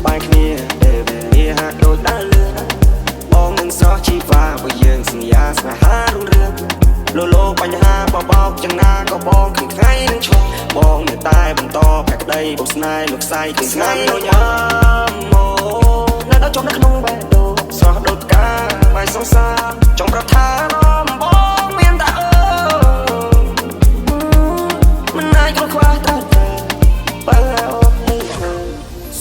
បាយគ្នាដែលវាហាក់ដូចដើរលឿនបងនឹងស្រស់ជីវ៉ាបើយើងសន្យាស្នេហារុងរឿងលោកបញ្ហាបបោកយ៉ាងណាក៏បងឃើញថ្ងៃនឹងឈប់បងនៅតែបន្តភក្តីបុស្នេហ៍លោកស្រីឃើញស្នាមដូចយ៉ាមកនៅដល់ជុំនៅក្នុងបេះដូងស្រស់ដូចផ្កាបាយសង្សារចង់ប្រាប់ថារំបងមានតែមិនអាចគ្រប់ខ្វះតែបើអូននេះ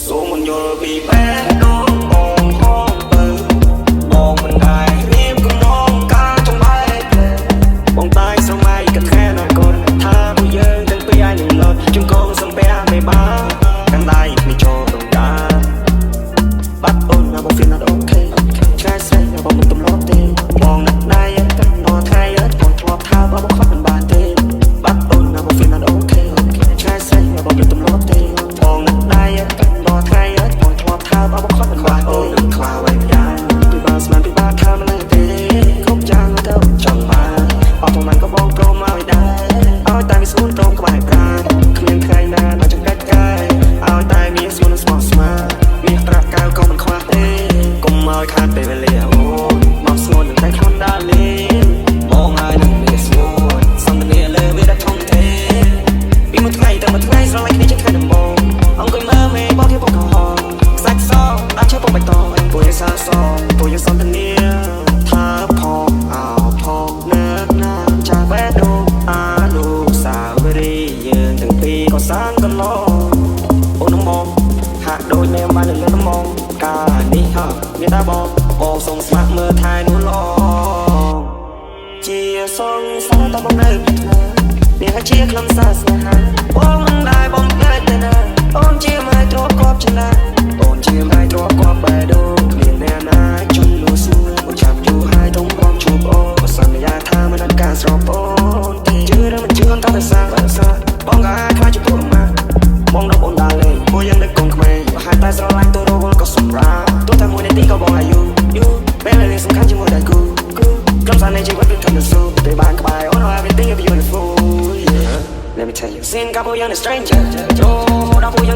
សូមមិនយល់ពីបេះដូងបងហងបើបងមិនដែររៀបកំណងការចំបែកបងតែស្រមៃកថាណាកូនថាពួកយើងទាំងពីរឯងនឹងលត់ជង្គង់សំពះមេបាកាន់ដៃគ្នាចូលរំដាបាត់អូនណាបង feel not okay ឆ្ងាយស្រីបងមិនទំលាប់ទេបងនឹកដៃតែដល់ថ្ងៃបងធ្លាប់ថាបងខត់មិនបានទេបាត់អូនណាបង feel not okay ឆ្ងាយស្រីបងមិនទំលាប់ទេបងនឹកដៃតែដល់ថ្ងៃបងធ្លាប់ថាបងខត់មិនបានទេខ្លាវៃយ៉ាងពីបានស្មានពីបានថាមិនទេគ្រប់យ៉ាងទៅចង់បានអត់ទៅក៏បងព្រមឲ្យដែរឲ្យតែមានស្រួលត្រង់ក្បែរប្រាណគ្មានថ្ងៃណាដល់ចង្កេះកាយឲ្យតែមានស្រួលស្មោះស្មាមានប្រាក់កៅក៏មិនខ្វះទេកុំឲ្យខាតពេលវេលាអូមកស្ងួននឹងតែខ្លួនដើរលេងបងហើយនឹងមានស្រួលសន្ទនាលើវាដល់ធំទេពីមួយថ្ងៃទៅមួយថ្ងៃស្រឡាញ់គ្នាជាថ្ងៃដំបូងអង្គុយមើលមេបងที่បងកំហងខ្សាច់សដាក់ឈើពងបៃតងពួកយើងសាសពួកយើងសន្ទនាថាផងអោផងនៅណាចាស់បេះដូងអានុសាវរីយ៍យើងទាំងពីរក៏សាងកន្លងអូនមកហាក់ដូចនៅបានលើដំងកាលនេះហ่ะមានតែបងសូមស្មាក់មើលថែនោះឡងជាសងសាតបងនៅផ្ទះនេះហើយជាខ្លឹមសារស្នេហាបងមិនដែរបងភ្លេចទៅណាអូនជាម៉ែទ្រពកប់ចំណាអូនជាម៉ែទ្រពកប់បេះដូងគ្មានអ្នកណាជំនួសស្រួលមកចាប់យូរហើយទុំបងជួបអូនបើសន្យាថាមិនអាចការស្រពោនទេជឿឬមិនជឿអន្តរសាបងក៏អាចខ្លាចជាពួកម៉ាបងដល់អូនដើរលេងពួកយើងដឹកកងក្មេងបើហេតុតែស្រឡាញ់ទៅរវល់ក៏សម្រាប់ទោះតែមួយនាទីក៏បងអាយុពេលវេលាសំខាន់ជាមួយដៃគូក្រុមសារនៃជីវិតគឺធម្មតាពេលបានក្បែរអូន everything is beautiful yeah let me tell you ស៊ីនកាពួកយើង stranger ចូលដល់ពួកយើង